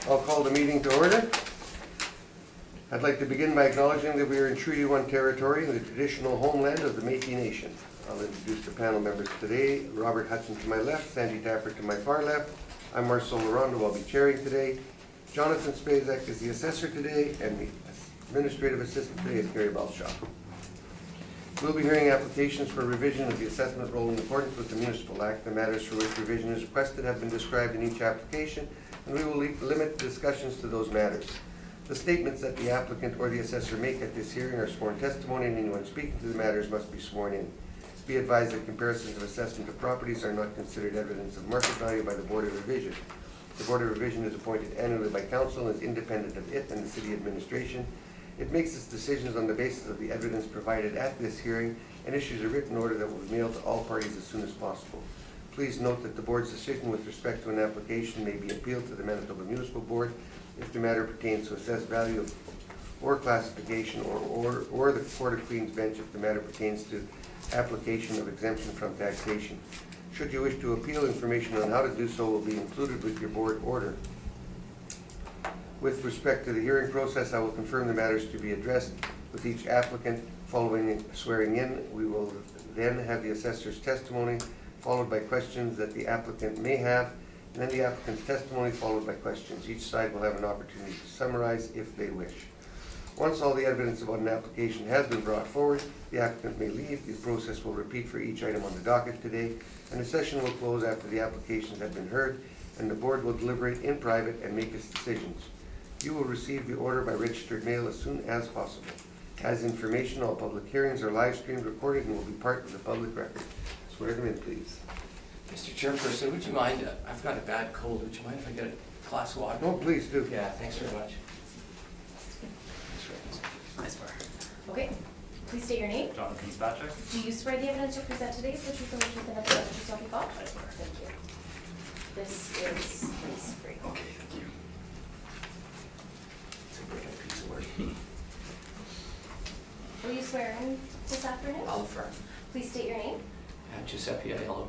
I'll call the meeting to order. I'd like to begin by acknowledging that we are in Treaty 1 territory, the traditional homeland of the Métis Nation. I'll introduce the panel members today. Robert Hudson to my left, Sandy Tapper to my far left. I'm Marcel Laurando, who I'll be chairing today. Jonathan Spazek is the assessor today, and the administrative assistant today is Gary Balshaw. We'll be hearing applications for revision of the assessment roll in accordance with the Municipal Act. The matters for which revision is requested have been described in each application, and we will limit discussions to those matters. The statements that the applicant or the assessor make at this hearing are sworn testimony, and anyone speaking to the matters must be sworn in. Be advised that comparisons of assessment of properties are not considered evidence of market value by the Board of Revision. The Board of Revision is appointed annually by Council and is independent of it and the City Administration. It makes its decisions on the basis of the evidence provided at this hearing and issues a written order that will be mailed to all parties as soon as possible. Please note that the Board's decision with respect to an application may be appealed to the Manitoba Municipal Board if the matter pertains to assessed value or classification, or the Court of Queen's Bench if the matter pertains to application of exemption from taxation. Should you wish to appeal, information on how to do so will be included with your board order. With respect to the hearing process, I will confirm the matters to be addressed with each applicant. Following swearing in, we will then have the assessor's testimony, followed by questions that the applicant may have, and then the applicant's testimony followed by questions. Each side will have an opportunity to summarize if they wish. Once all the evidence about an application has been brought forward, the applicant may leave. The process will repeat for each item on the docket today, and the session will close after the applications have been heard, and the board will deliberate in private and make its decisions. You will receive the order by registered mail as soon as possible. As information, all public hearings are live streamed, recorded, and will be part of the public record. Swear them in, please. Mr. Chairperson, would you mind, I've got a bad cold, would you mind if I get a glass of water? Oh, please do. Yeah, thanks very much. Nice bar. Okay, please state your name. Jonathan Spacek. Do you swear the evidence you'll present today is the truth and the truth and nothing but the truth, so help you God? I swear. Thank you. This is free. Okay, thank you. It's a great piece of work. Will you swear in this afternoon? I'll affirm. Please state your name. Giuseppe Aiello.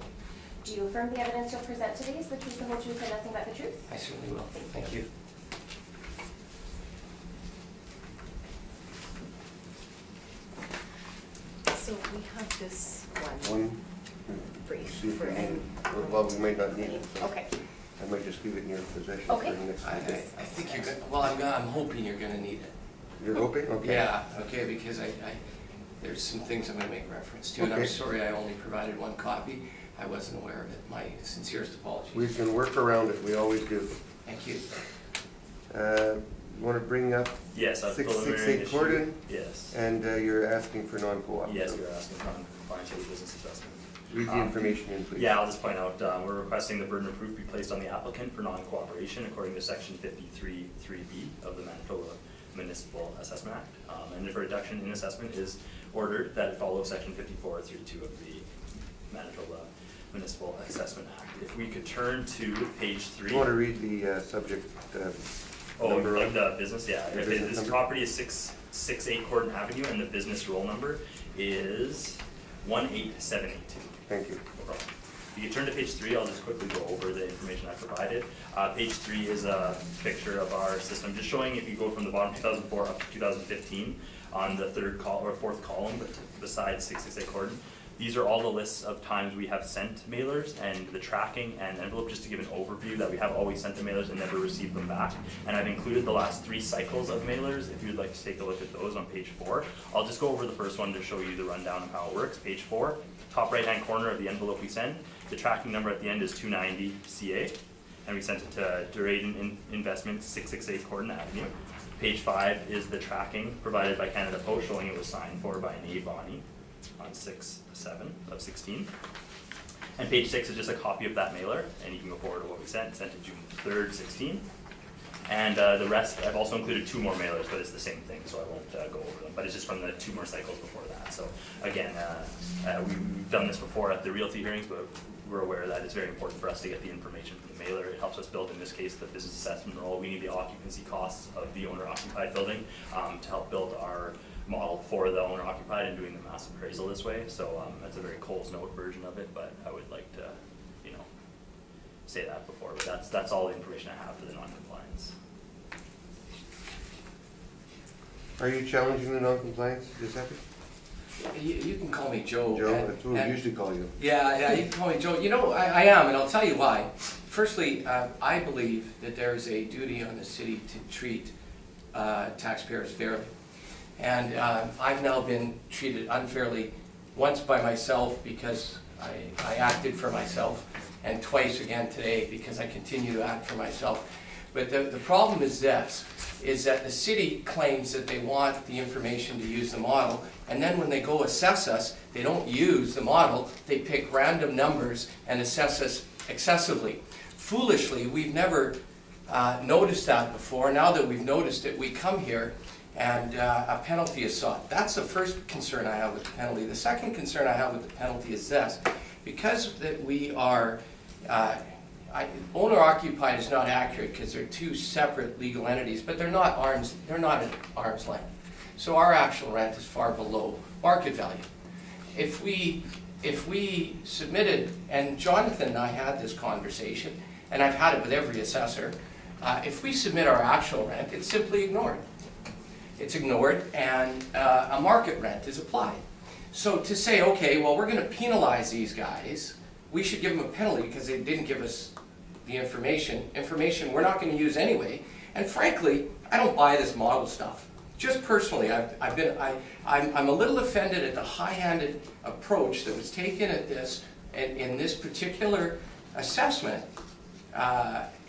Do you affirm the evidence you'll present today is the truth, the whole truth, and nothing but the truth? I certainly will. Thank you. So we have this one One. brief See if for we need any. it. Well, we may not need it. So Okay. I might just leave it in your possession Okay. for the next I meeting. think you're gonna, well, I'm hoping you're gonna need it. You're hoping? Okay. Yeah, okay, because there's some things I'm gonna make reference to, and I'm Okay. sorry I only provided one copy. I wasn't aware of it. My sincerest apologies. We can work around it. We always do. Thank you. You want to bring up Yes, I've preliminary 668 issue. Corden, Yes. and you're asking for non-co-op. Yes, So we're asking for non-compliance with the business assessment. read the information in, please. Yeah, I'll just point out, we're requesting the burden of proof be placed on the applicant for non-cooperation according to section 53(3)(b) of the Manitoba Municipal Assessment Act. And if a reduction in assessment is ordered, that it follows section 54(3)(2) of the Manitoba Municipal Assessment Act. If we could turn to page 3. You want to read the subject Oh, number like of the business, yeah. The If business this number? property is 668 Corden Avenue and the business roll number is 18782. Thank you. No problem. If you turn to page 3, I'll just quickly go over the information I provided. Page 3 is a picture of our system, just showing if you go from the bottom 2004 up to 2015 on the fourth column, but besides 668 Corden. These are all the lists of times we have sent mailers and the tracking and envelope, just to give an overview that we have always sent the mailers and never received them back. And I've included the last 3 cycles of mailers if you'd like to take a look at those on page 4. I'll just go over the first one to show you the rundown of how it works. Page 4, top right hand corner of the envelope we send. The tracking number at the end is 290 CA, and we sent it to Duraden Investments, 668 Corden Avenue. Page 5 is the tracking provided by Canada Post, showing it was signed for by Nate Bonnie on 6/7 of 16. And page 6 is just a copy of that mailer, and you can go forward to what we sent it June 3rd, 16. And the rest, I've also included 2 more mailers, but it's the same thing, so I won't go over them. But it's just from the 2 more cycles before that. So again, we've done this before at the realty hearings, but we're aware that it's very important for us to get the information from the mailer. It helps us build, in this case, the business assessment roll. We need the occupancy costs of the owner-occupied building to help build our model for the owner-occupied and doing the mass appraisal this way. So that's a very Coles Note version of it, but I would like to, say that before. But that's all the information I have for the non-compliance. Are you challenging the non-compliance, Giuseppe? You can call me Joe. Joe, and- that's what we and- usually call you. Yeah, you can call me Joe. You know, I am, and I'll tell you why. Firstly, I believe that there is a duty on the city to treat taxpayers fairly. And I've now been treated unfairly once by myself because I acted for myself, and twice again today because I continue to act for myself. But the problem is this, is that the city claims that they want the information to use the model, and then when they go assess us, they don't use the model, they pick random numbers and assess us excessively. Foolishly, we've never noticed that before. Now that we've noticed it, we come here and a penalty is sought. That's the first concern I have with the penalty. The second concern I have with the penalty is this. Because that we are, owner-occupied is not accurate because they're two separate legal entities, but they're not at arm's length. So our actual rent is far below market value. If we submitted, and Jonathan and I had this conversation, and I've had it with every assessor, if we submit our actual rent, it's simply ignored. It's ignored, and a market rent is applied. So to say, okay, well, we're going to penalize these guys, we should give them a penalty because they didn't give us the information we're not going to use anyway. And frankly, I don't buy this model stuff. Just personally, I'm a little offended at the high-handed approach that was taken at this in this particular assessment.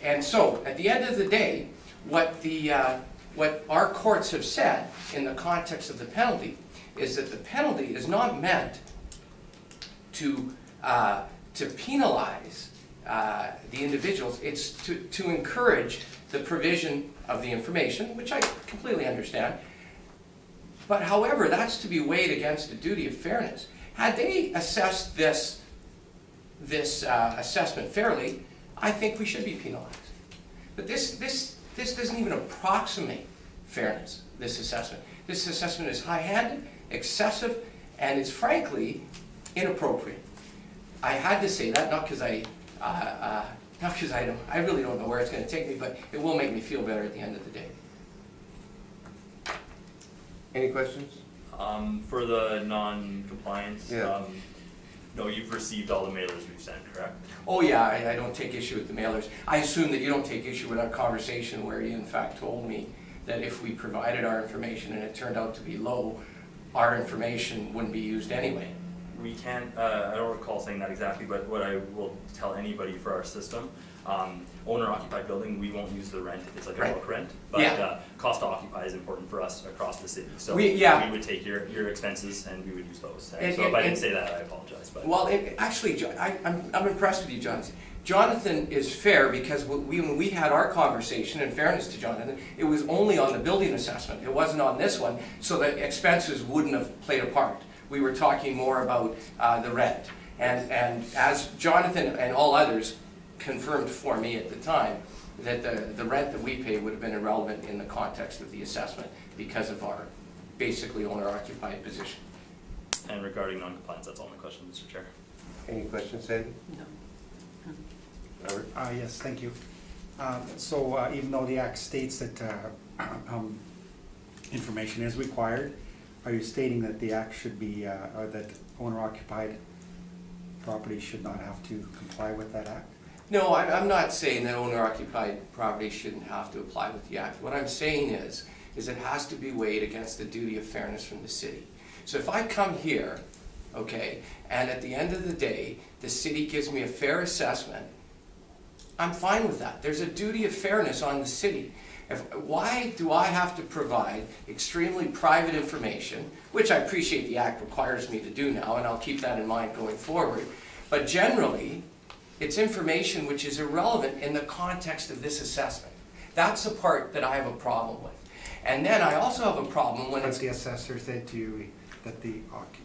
And so, at the end of the day, what our courts have said in the context of the penalty is that the penalty is not meant to penalize the individuals. It's to encourage the provision of the information, which I completely understand. But however, that's to be weighed against the duty of fairness. Had they assessed this assessment fairly, I think we should be penalized. But this doesn't even approximate fairness, this assessment. This assessment is high-handed, excessive, and it's frankly inappropriate. I had to say that, not because I really don't know where it's going to take me, but it will make me feel better at the end of the day. Any questions? For the non-compliance, Yeah. no, you've received all the mailers we've sent, correct? Oh yeah, I don't take issue with the mailers. I assume that you don't take issue with our conversation where you in fact told me that if we provided our information and it turned out to be low, our information wouldn't be used anyway. We can't, I don't recall saying that exactly, but what I will tell anybody for our system, owner-occupied building, we won't use the rent if it's like a Right. book rent. But Yeah. cost to occupy is important for us across the city. So We would take your expenses and we would use those. And so if I didn't say that, I apologize. But Well, actually, I'm impressed with you, Jonathan. Jonathan is fair because when we had our conversation, in fairness to Jonathan, it was only on the building assessment. It wasn't on this one, so the expenses wouldn't have played a part. We were talking more about the rent. And as Jonathan and all others confirmed for me at the time, that the rent that we paid would have been irrelevant in the context of the assessment because of our basically owner-occupied position. and regarding non-compliance, that's all my questions, Mr. Chair. Any questions, Sandy? No. Robert? Yes, thank you. So even though the Act states that information is required, are you stating that the Act should be, or that owner-occupied property should not have to comply with that Act? No, I'm not saying that owner-occupied property shouldn't have to apply with the Act. What I'm saying is it has to be weighed against the duty of fairness from the city. So if I come here, okay, and at the end of the day, the city gives me a fair assessment, I'm fine with that. There's a duty of fairness on the city. Why do I have to provide extremely private information, which I appreciate the Act requires me to do now, and I'll keep that in mind going forward, but generally, it's information which is irrelevant in the context of this assessment. That's the part that I have a problem with. And then I also have a problem when But it's... the assessor said to you that the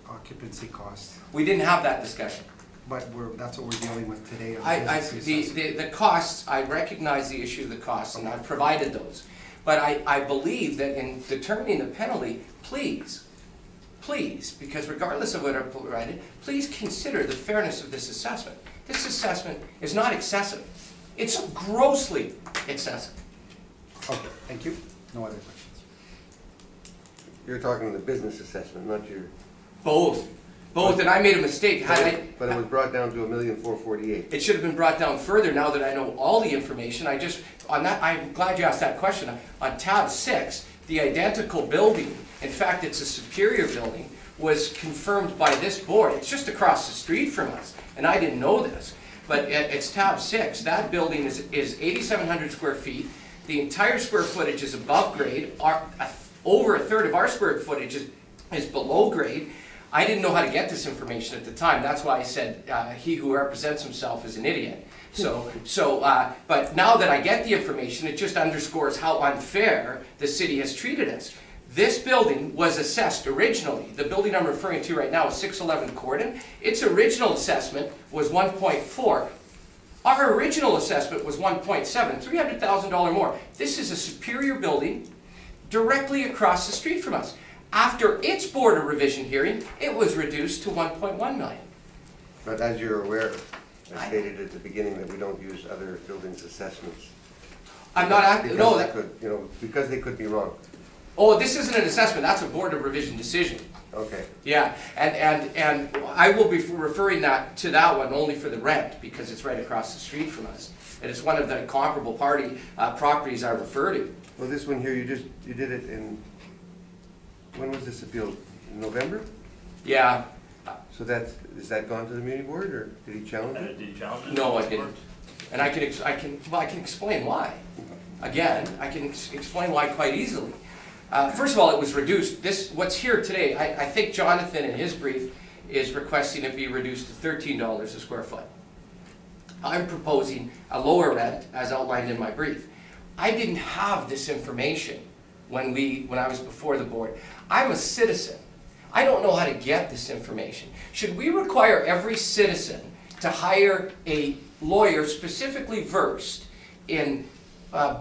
occupancy costs, We didn't have that discussion. but that's what we're dealing with today. On The costs, I recognize the issue of the costs, and I've provided those. But I believe that in determining the penalty, please, because regardless of what I provided, please consider the fairness of this assessment. This assessment is not excessive. It's grossly excessive. Okay, thank you. No other questions. You're talking the business assessment, not your, Both, and I made a mistake. Had I, but it was brought down to $1,448,000. it should have been brought down further now that I know all the information. I just, on that, I'm glad you asked that question. On tab 6, the identical building, in fact, it's a superior building, was confirmed by this board. It's just across the street from us, and I didn't know this. But it's tab 6. That building is 8,700 square feet. The entire square footage is above grade. Over a third of our square footage is below grade. I didn't know how to get this information at the time. That's why I said he who represents himself is an idiot. But now that I get the information, it just underscores how unfair the city has treated us. This building was assessed originally. The building I'm referring to right now is 611 Corden. Its original assessment was 1.4. Our original assessment was 1.7, $300,000 more. This is a superior building directly across the street from us. After its board of revision hearing, it was reduced to 1.1 million. But as you're aware, I stated at the beginning that we don't use other buildings' assessments. I'm not acting, no, Because they could, you know, because they could be wrong. oh, this isn't an assessment, that's a board of revision decision. Okay. Yeah, and I will be referring to that one only for the rent, because it's right across the street from us. And it's one of the comparable properties I refer to. Well, this one here, you did it in, when was this appealed? In November? Yeah, So is that gone to the community board, or did he challenge it? Did you challenge it? no, I didn't. And I can explain why. Again, I can explain why quite easily. First of all, it was reduced. What's here today, I think Jonathan in his brief is requesting it be reduced to $13 a square foot. I'm proposing a lower rent, as outlined in my brief. I didn't have this information when I was before the board. I'm a citizen. I don't know how to get this information. Should we require every citizen to hire a lawyer specifically versed in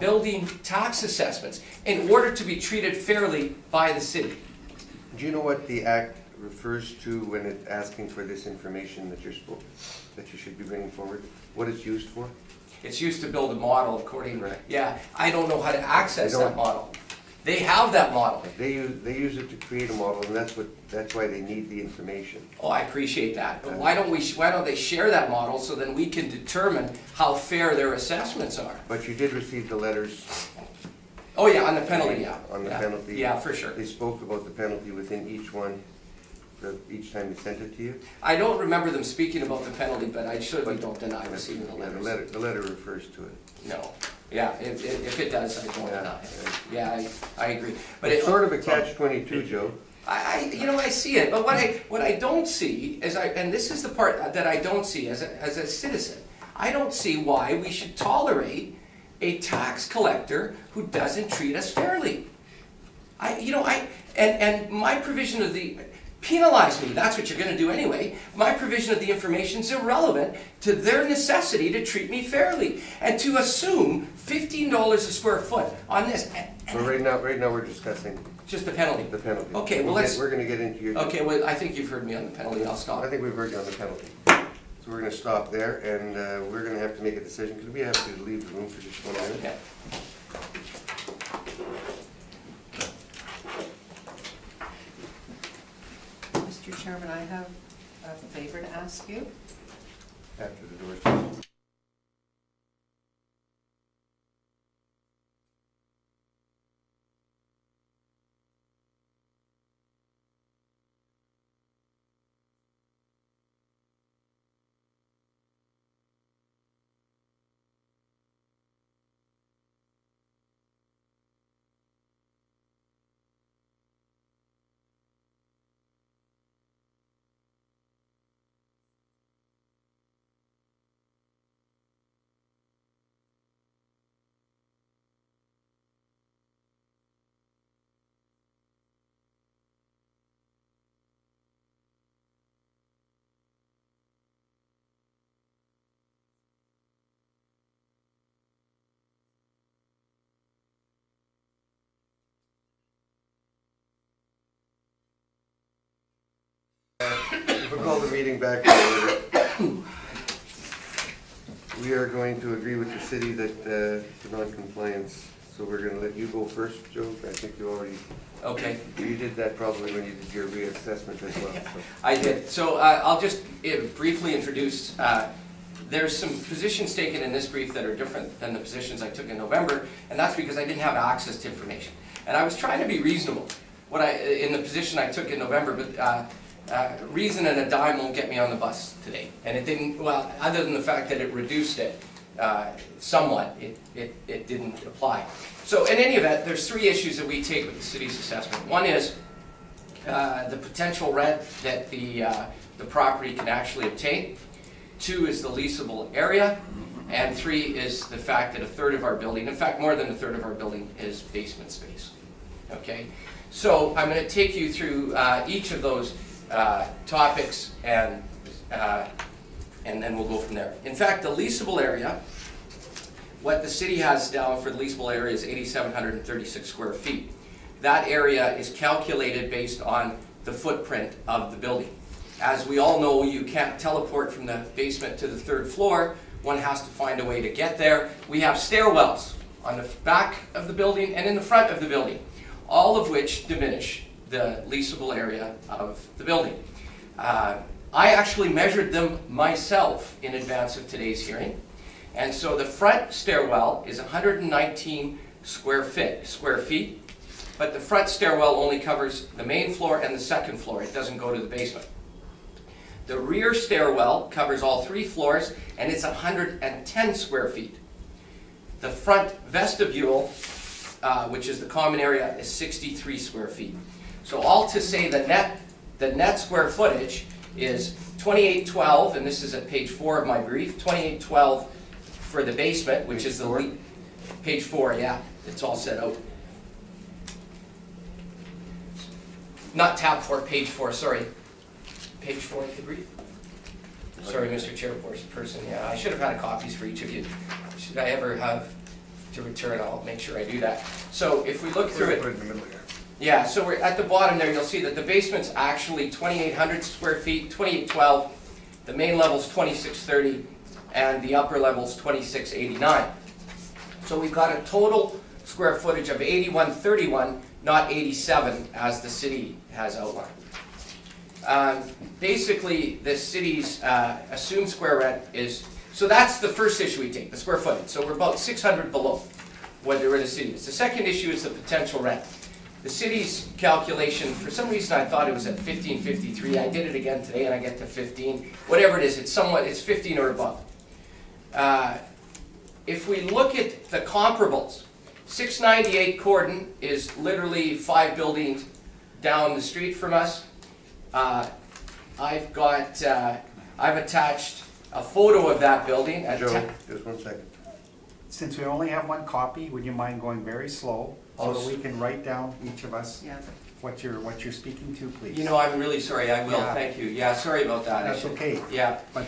building tax assessments in order to be treated fairly by the city? Do you know what the act refers to when it's asking for this information that you should be bringing forward? What it's used for? It's used to build a model according, Right. yeah, I don't know how to access They that don't. model. They have that model. They use it to create a model, and that's why they need the information. Oh, I appreciate that, but why don't they share that model so then we can determine how fair their assessments are? But you did receive the letters. Oh yeah, on the penalty, yeah. On the Yeah. penalty. Yeah, for sure. They spoke about the penalty within each one, each time they sent it to you. I don't remember them speaking about the penalty, but I certainly don't deny receiving the Yeah, letters. the letter refers to it. No, yeah, if it does, I don't deny it. Yeah, I agree. But It's it, sort of a catch-22, Joe. I see it, but what I don't see is and this is the part that I don't see as a citizen, I don't see why we should tolerate a tax collector who doesn't treat us fairly. And my provision of penalize me, that's what you're gonna do anyway. My provision of the information is irrelevant to their necessity to treat me fairly. And to assume $15 a square foot on this, But right now we're discussing just the penalty. the penalty. Okay, well, let's- We're gonna get into your. Okay, well, I think you've heard me on the penalty, I'll stop. I think we've heard you on the penalty. So we're gonna stop there, and we're gonna have to make a decision, because we have to leave the room for just 1 minute. Okay. Mr. Chairman, I have a favor to ask you. After the doors close. We'll call the meeting back to order. We are going to agree with the city that the non-compliance So we're gonna let you go first, Joe. I think you already, Okay. you did that probably when you did your reassessment as well, so. I did. So I'll just briefly introduce, there's some positions taken in this brief that are different than the positions I took in November, and that's because I didn't have access to information. And I was trying to be reasonable in the position I took in November, but reason and a dime won't get me on the bus today. And it didn't, well, other than the fact that it reduced it somewhat, it didn't apply. So in any event, there's three issues that we take with the city's assessment. One is the potential rent that the property can actually obtain. Two is the leasable area. And three is the fact that a third of our building, in fact more than a third of our building, is basement space. Okay? So I'm going to take you through each of those topics and then we'll go from there. In fact, the leasable area, what the city has down for the leasable area is 8,736 square feet. That area is calculated based on the footprint of the building. As we all know, you can't teleport from the basement to the third floor. One has to find a way to get there. We have stairwells on the back of the building and in the front of the building, all of which diminish the leasable area of the building. I actually measured them myself in advance of today's hearing. And so the front stairwell is 119 square feet, but the front stairwell only covers the main floor and the second floor. It doesn't go to the basement. The rear stairwell covers all three floors, and it's 110 square feet. The front vestibule, which is the common area, is 63 square feet. So all to say the net square footage is 2812, and this is at page 4 of my brief, 2812 for the basement, which is the page 4, yeah, it's all set out. Not tab 4, page 4, sorry. Page 4 of the brief. Sorry, Mr. Chairperson, yeah, I should have had copies for each of you. Should I ever have to return, I'll make sure I do that. So if we look through it. Put it in the middle here. Yeah, so we're at the bottom there, you'll see that the basement's actually 2,800 square feet, 2,812. The main level's 2,630, and the upper level's 2,689. So we've got a total square footage of 8,131, not 87, as the city has outlined. Basically, the city's assumed square rent is, so that's the first issue we take, the square footage. So we're about 600 below where the city is. The second issue is the potential rent. The city's calculation, for some reason I thought it was at 1553. I did it again today and I get to 15. Whatever it is, it's 15 or above. If we look at the comparables, 698 Corden is literally 5 buildings down the street from us. I've attached a photo of that building. Joe, just 1 second. Since we only have one copy, would you mind going very slow so that we can write down, each of us, Yeah. what you're speaking to, please? You know, I'm really sorry, I will, Yeah. thank you. Yeah, sorry about that. That's okay. Yeah, But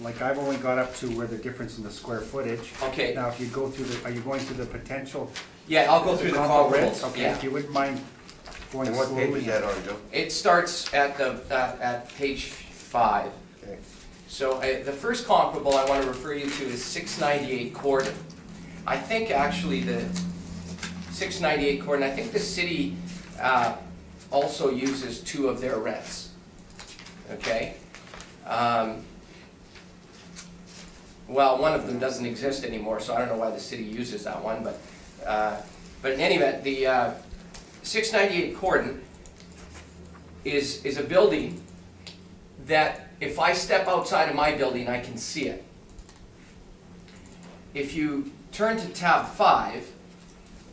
like I've only got up to where the difference in the square footage. okay. Now, if you go through are you going through the potential? Yeah, I'll go through the comparables. Okay, Yeah. if you wouldn't mind going And what slowly. page is that on, Joe? It starts at page 5. Okay. So the first comparable I want to refer you to is 698 Corden. I think actually the 698 Corden, I think the city also uses 2 of their rents. Okay? Well, one of them doesn't exist anymore, so I don't know why the city uses that one, but in any event, the 698 Corden is a building that if I step outside of my building, I can see it. If you turn to tab 5,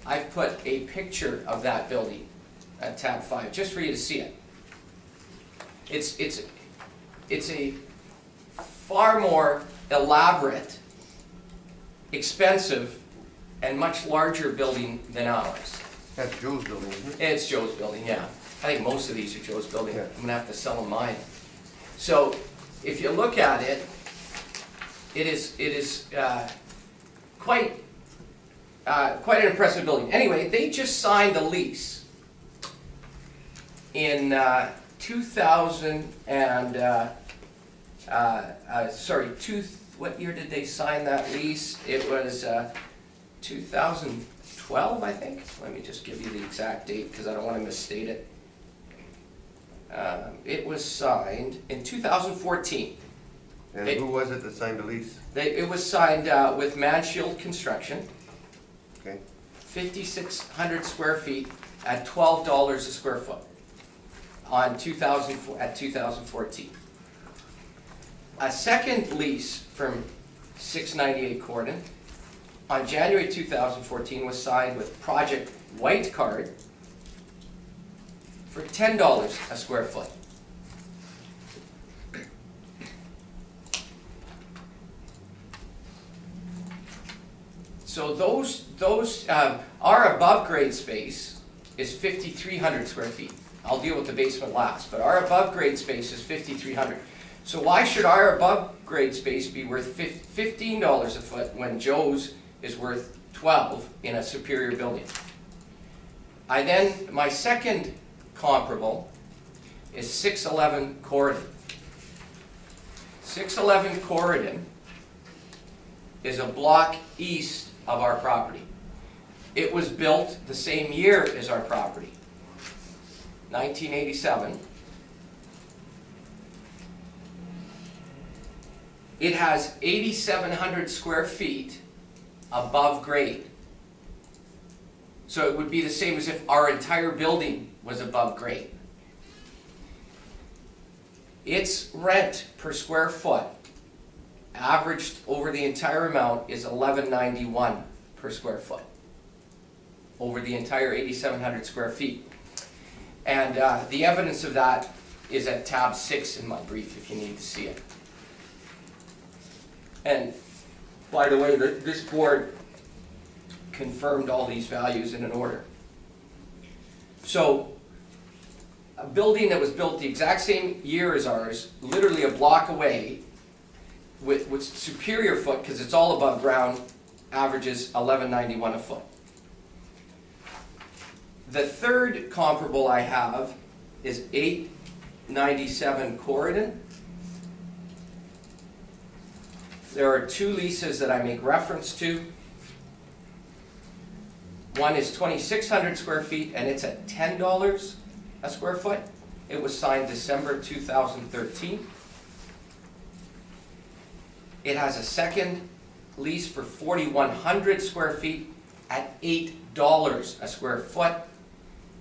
I've put a picture of that building at tab 5, just for you to see it. It's a far more elaborate, expensive, and much larger building than ours. That's Joe's building, isn't it? It's Joe's building, yeah. I think most of these are Joe's building. Yeah. I'm gonna have to sell them mine. So, if you look at it, it is quite an impressive building. Anyway, they just signed a lease in 2000 and what year did they sign that lease? It was 2000. 12, I think. Let me just give you the exact date because I don't want to misstate it. It was signed in 2014. And who was it that signed the lease? It was signed with Mansfield Construction, Okay, 5,600 square feet at $12 a square foot at 2014. A second lease from 698 Corden on January 2014 was signed with Project White Card for $10 a square foot. So our above grade space is 5,300 square feet. I'll deal with the basement last, but our above grade space is 5,300. So why should our above grade space be worth $15 a foot when Joe's is worth 12 in a superior building? My second comparable is 611 Corridon. 611 Corridon is a block east of our property. It was built the same year as our property, 1987. It has 8,700 square feet above grade. So it would be the same as if our entire building was above grade. Its rent per square foot averaged over the entire amount is $11.91 per square foot over the entire 8,700 square feet. And the evidence of that is at tab 6 in my brief if you need to see it. And by the way, this board confirmed all these values in an order. So a building that was built the exact same year as ours, literally a block away, with superior foot, because it's all above ground, averages $11.91 a foot. The third comparable I have is 897 Corridon. There are two leases that I make reference to. One is 2,600 square feet and it's at $10 a square foot. It was signed December 2013. It has a second lease for 4,100 square feet at $8 a square foot,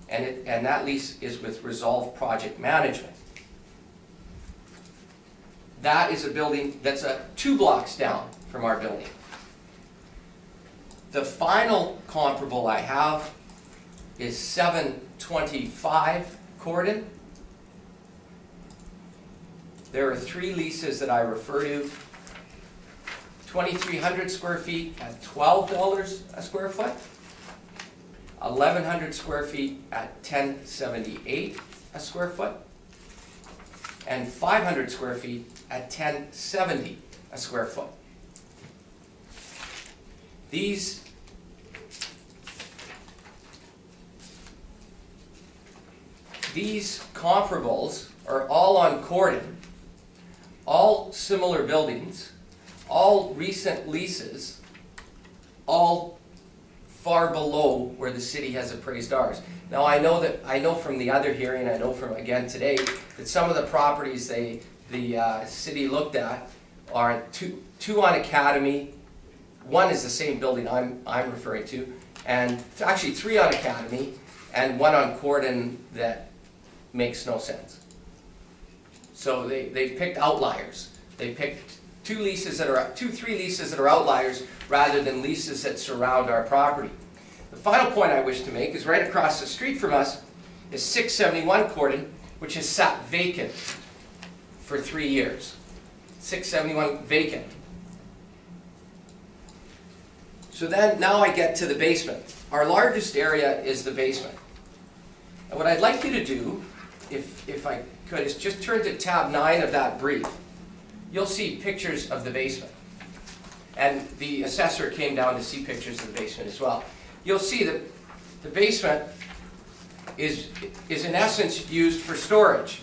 and that lease is with Resolve Project Management. That is a building that's 2 blocks down from our building. The final comparable I have is 725 Corridon. There are 3 leases that I refer to. 2,300 square feet at $12 a square foot, 1,100 square feet at $10.78 a square foot, and 500 square feet at $10.70 a square foot. These comparables are all on Corridon, all similar buildings, all recent leases, all far below where the city has appraised ours. Now I know from the other hearing, I know from again today, that some of the properties the city looked at are two on Academy. One is the same building I'm referring to, and actually 3 on Academy, and 1 on Corridon that makes no sense. So they picked outliers. They picked 3 leases that are outliers rather than leases that surround our property. The final point I wish to make is right across the street from us is 671 Corridon, which has sat vacant for 3 years. 671 vacant. So then now I get to the basement. Our largest area is the basement. And what I'd like you to do, if I could, is just turn to tab 9 of that brief. You'll see pictures of the basement. And the assessor came down to see pictures of the basement as well. You'll see that the basement is in essence used for storage.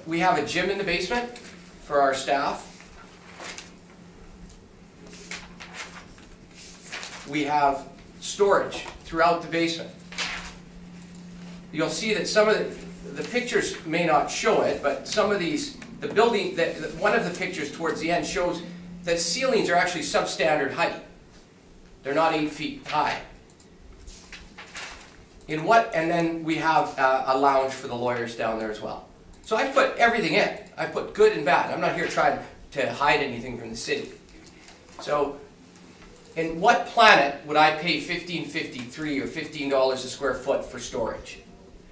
We have a gym in the basement for our staff. We have storage throughout the basement. You'll see that some of the pictures may not show it, but some of these, the building, one of the pictures towards the end shows that ceilings are actually substandard height. They're not 8 feet high. And then we have a lounge for the lawyers down there as well. So I put everything in. I put good and bad. I'm not here trying to hide anything from the city. So, in what planet would I pay $15.53 or $15 a square foot for storage?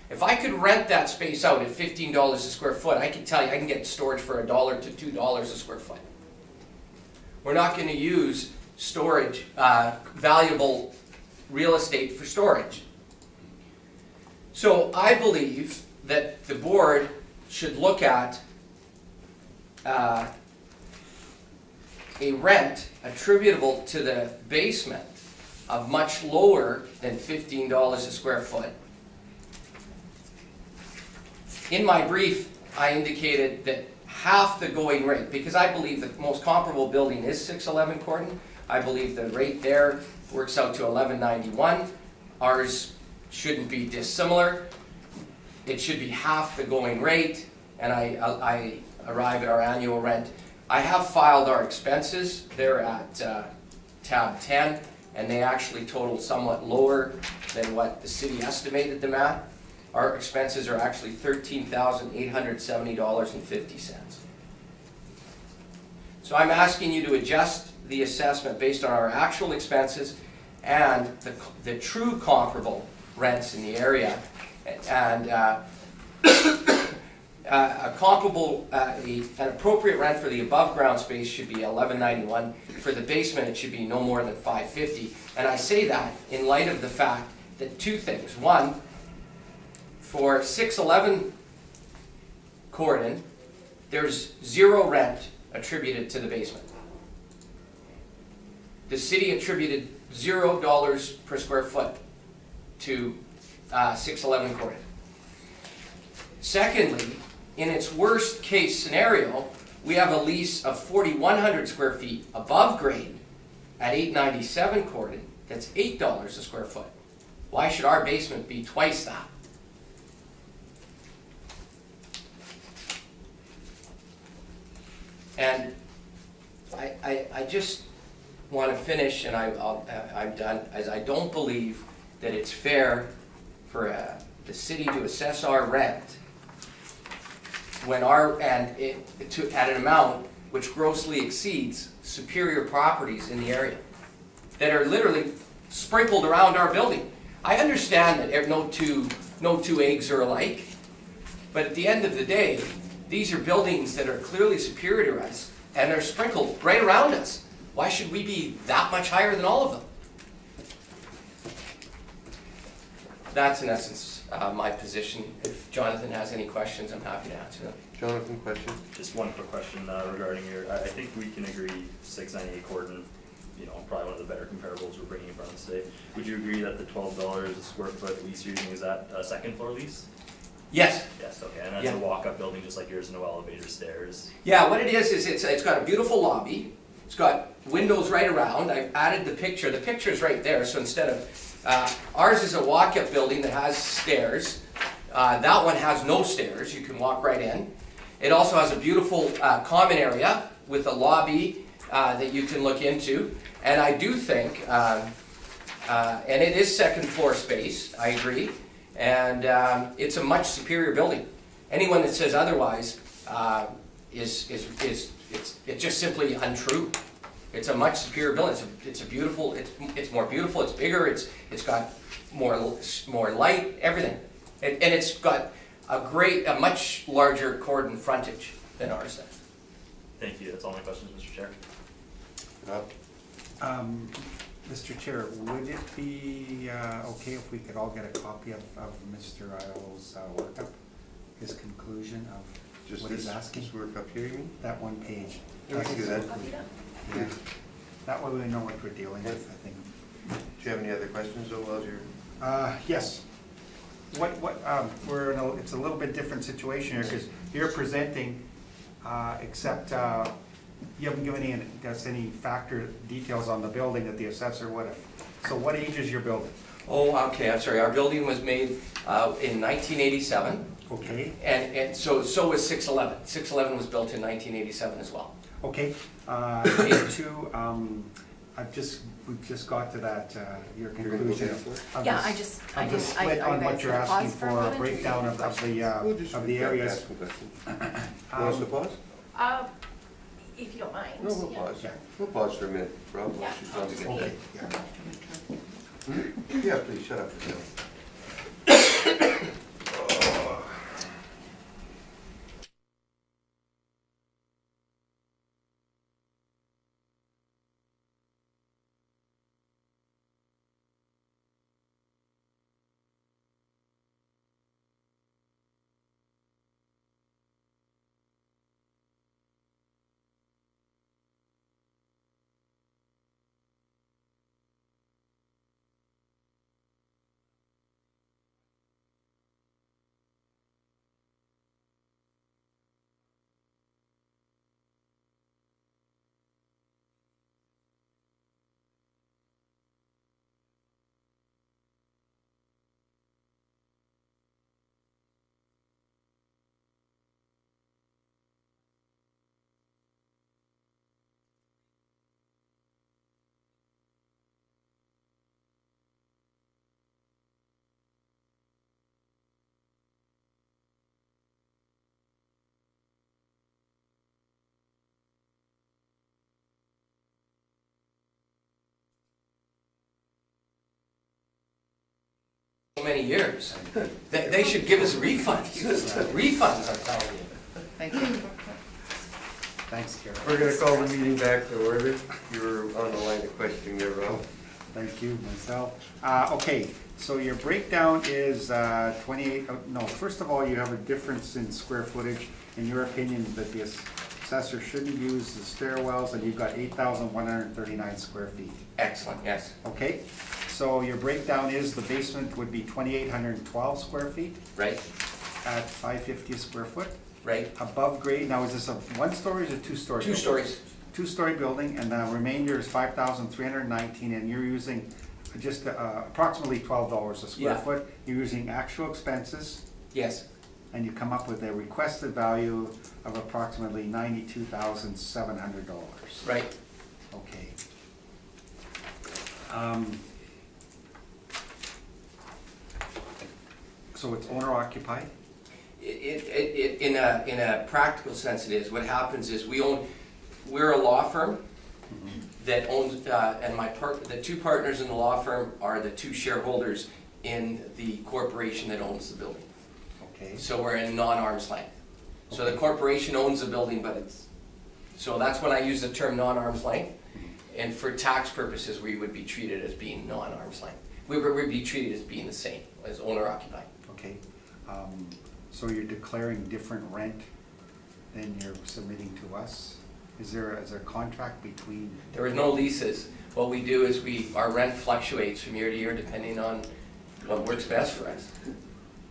If I could rent that space out at $15 a square foot, I can tell you I can get storage for $1 to $2 a square foot. We're not going to use storage, valuable real estate for storage. So I believe that the board should look at a rent attributable to the basement of much lower than $15 a square foot. In my brief, I indicated that half the going rate, because I believe the most comparable building is 611 Corden. I believe the rate there works out to $11.91. Ours shouldn't be dissimilar. It should be half the going rate, and I arrive at our annual rent. I have filed our expenses. They're at tab 10, and they actually total somewhat lower than what the city estimated them at. Our expenses are actually $13,870.50. So I'm asking you to adjust the assessment based on our actual expenses and the true comparable rents in the area, and a comparable, an appropriate rent for the above ground space should be $11.91. For the basement, it should be no more than $5.50. And I say that in light of the fact that two things. One, for 611 Corden, there's zero rent attributed to the basement. The city attributed $0 per square foot to 611 Corden. Secondly, in its worst case scenario, we have a lease of 4,100 square feet above grade at 897 Corden. That's $8 a square foot. Why should our basement be twice that? And I just want to finish, and I'm done, as I don't believe that it's fair for the city to assess our rent when at an amount which grossly exceeds superior properties in the area that are literally sprinkled around our building. I understand that no two eggs are alike, but at the end of the day, these are buildings that are clearly superior to us, and they're sprinkled right around us. Why should we be that much higher than all of them? That's in essence my position. If Jonathan has any questions, I'm happy to answer them. Jonathan, question? Just one quick question regarding I think we can agree 698 Corden, probably one of the better comparables we're bringing in front of us today. Would you agree that the $12 a square foot lease you're using, is that a second floor lease? Yes. Yes, okay, and that's Yeah. a walk-up building just like yours, no elevator, stairs? Yeah, what it is it's got a beautiful lobby. It's got windows right around. I've added the picture. The picture's right there, so instead of, ours is a walk-up building that has stairs. That one has no stairs. You can walk right in. It also has a beautiful common area with a lobby that you can look into. And I do think, and it is second floor space, I agree. And it's a much superior building. Anyone that says otherwise it's just simply untrue. It's a much superior building. It's a beautiful. It's more beautiful. It's bigger. It's got more light. Everything, and it's got a much larger Corden frontage than ours does. Thank you, that's all my questions, Mr. Chair. Mr. Chair, would it be okay if we could all get a copy of Mr. Idle's workup, his conclusion of Just what he's asking? This work up here, you mean? That one page. Yeah, we can do that. Yeah. That way we know what we're dealing with, I think. Do you have any other questions, though, while you're... Yes. It's a little bit different situation here, because you're presenting, except you haven't given us any factor details on the building that the assessor would have. So what age is your building? Oh, okay, I'm sorry, our building was made in 1987, Okay, and so was 611. 611 was built in 1987 as well. okay. Two, we've just got to that, your You're gonna go conclusion down for it? of Yeah, this- I just, I of the didn't, split are on you what guys you're gonna asking pause for for, a a moment? breakdown of We'll just the areas. ask some questions. You want us to pause? If you don't mind. No, we'll yeah. pause. Yeah. We'll pause for a minute, Rob, while Yeah. she's on again. Okay, yeah. Yeah, please, shut up for now. So many years. They should give us refunds. Refunds, I'm telling you. Thank you. Thanks, Karen. We're gonna call the meeting back to order. You were on the line of questioning there, Rob. Thank you, myself. Okay, so your breakdown is 28, no, first of all, you have a difference in square footage. In your opinion, that the assessor shouldn't use the stairwells, and you've got 8,139 square feet. Excellent, yes. Okay, so your breakdown is the basement would be 2,812 square feet Right, at 550 a square foot. right. Above grade, now is this a one-story or is it two-story? Two stories. Two-story building, and the remainder is 5,319, and you're using just approximately $12 a square Yeah. foot. You're using actual expenses, Yes, and you come up with a requested value of approximately $92,700. right. Okay. So it's owner occupied? In a practical sense it is. What happens is we're a law firm that owns, and the two partners in the law firm are the two shareholders in the corporation that owns the building. Okay. So we're in non-arm's length. So the corporation owns the building, but so that's when I use the term non-arm's length. And for tax purposes, we would be treated as being non-arm's length. We would be treated as being the same, as owner occupied. Okay. So you're declaring different rent than you're submitting to us? Is there a contract between? There is no leases. What we do is our rent fluctuates from year to year depending on what works best for us.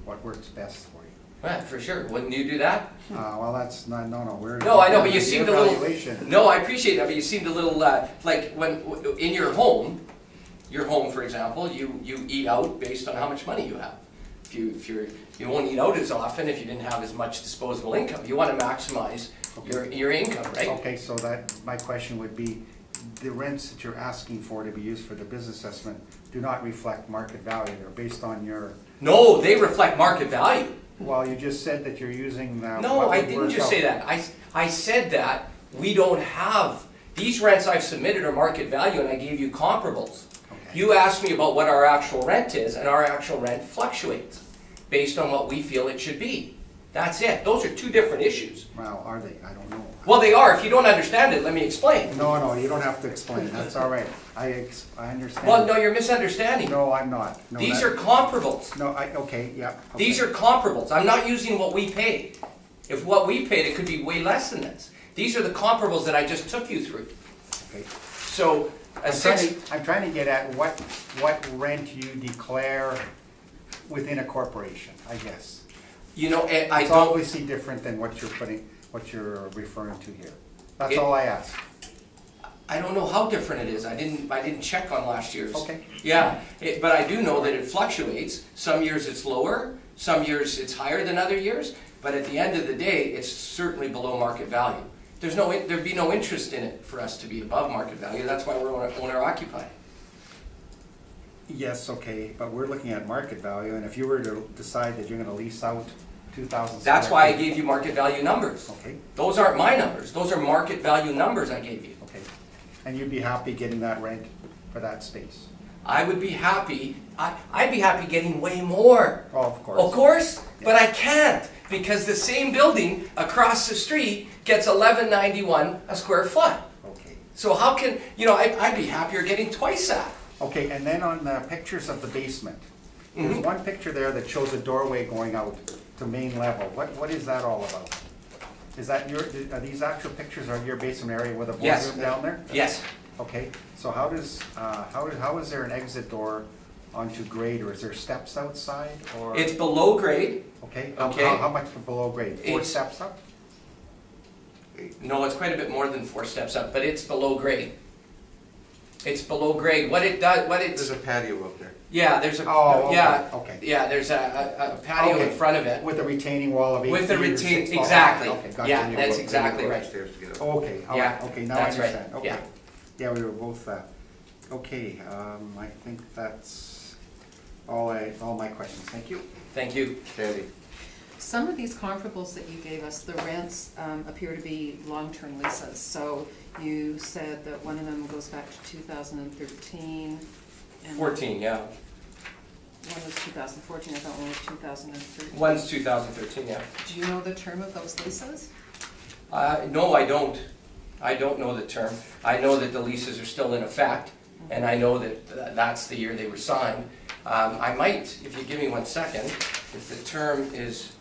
What works best for you? Well, for sure. Wouldn't you do that? Well, that's not, no, we're. No, I know, but you the seemed a little. evaluation. No, I appreciate that, but you seemed a little like when in your home, for example, you eat out based on how much money you have. If you won't eat out as often if you didn't have as much disposable income. You want to maximize your income, right? Okay, so my question would be, the rents that you're asking for to be used for the business assessment do not reflect market value. They're based on your, No, they reflect market value. well, you just said that you're using. No, what I would didn't work just out. say that. I said that we don't have, these rents I've submitted are market value and I gave you comparables. Okay. You asked me about what our actual rent is, and our actual rent fluctuates based on what we feel it should be. That's it. Those are two different issues. Well, are they? I don't know. Well, they are. If you don't understand it, let me explain. No, you don't have to explain. That's all right. I understand. Well, no, you're misunderstanding. No, I'm not. No, These that- are comparables. No, okay, yeah. Okay. These are comparables. I'm not using what we paid. If what we paid, it could be way less than this. These are the comparables that I just took you through. Okay. So, I'm trying to get at what rent you declare within a corporation, I guess. you know, and I It's don't, obviously different than what you're referring to here. That's all I ask. I don't know how different it is. I didn't check on last year's. Okay. Yeah, but I do know that it fluctuates. Some years it's lower, some years it's higher than other years, but at the end of the day, it's certainly below market value. There'd be no interest in it for us to be above market value. That's why we're owner occupied. Yes, okay, but we're looking at market value, and if you were to decide that you're gonna lease out 2,000 square That's why I feet- gave you market value numbers. Okay, Those aren't my numbers. Those are market value numbers I gave you. okay. And you'd be happy getting that rent for that space? I would be happy, I'd be happy getting way more. Oh, of course. Of course, but I can't, because the same building across the street gets $11.91 a square foot. Okay. So how can, I'd be happier getting twice that. Okay, and then on the pictures of the basement, there's one picture there that shows a doorway going out to main level. What is that all about? Is that are these actual pictures of your basement area with a Yes. boardroom down there? Yes, Okay, so how is there an exit door onto grade, or is there steps outside, or? it's below grade. Okay, Okay. how much below grade? 4 It's- steps up? No, it's quite a bit more than 4 steps up, but it's below grade. It's below grade. What it does, There's a patio up there. yeah, there's a, Oh, okay, yeah, okay. yeah, there's a patio in Okay. front of it. With a retaining wall of 8 With feet the or retain, 6 feet? exactly. Okay, gotcha. Yeah, Then you that's go- exactly then you go right. upstairs to get up. Okay, all Yeah, right, okay, now I that's right, understand, okay. yeah. Yeah, we were both, okay, I think that's all my questions, thank you. Thank you. Sandy, Some of these comparables that you gave us, the rents appear to be long-term leases. So you said that one of them goes back to 2013. and 14, yeah. One was 2014, I thought one was 2013. One's 2013, yeah. Do you know the term of those leases? No, I don't. I don't know the term. I know that the leases are still in effect, and I know that that's the year they were signed. I might, if you give me 1 second, if the term is.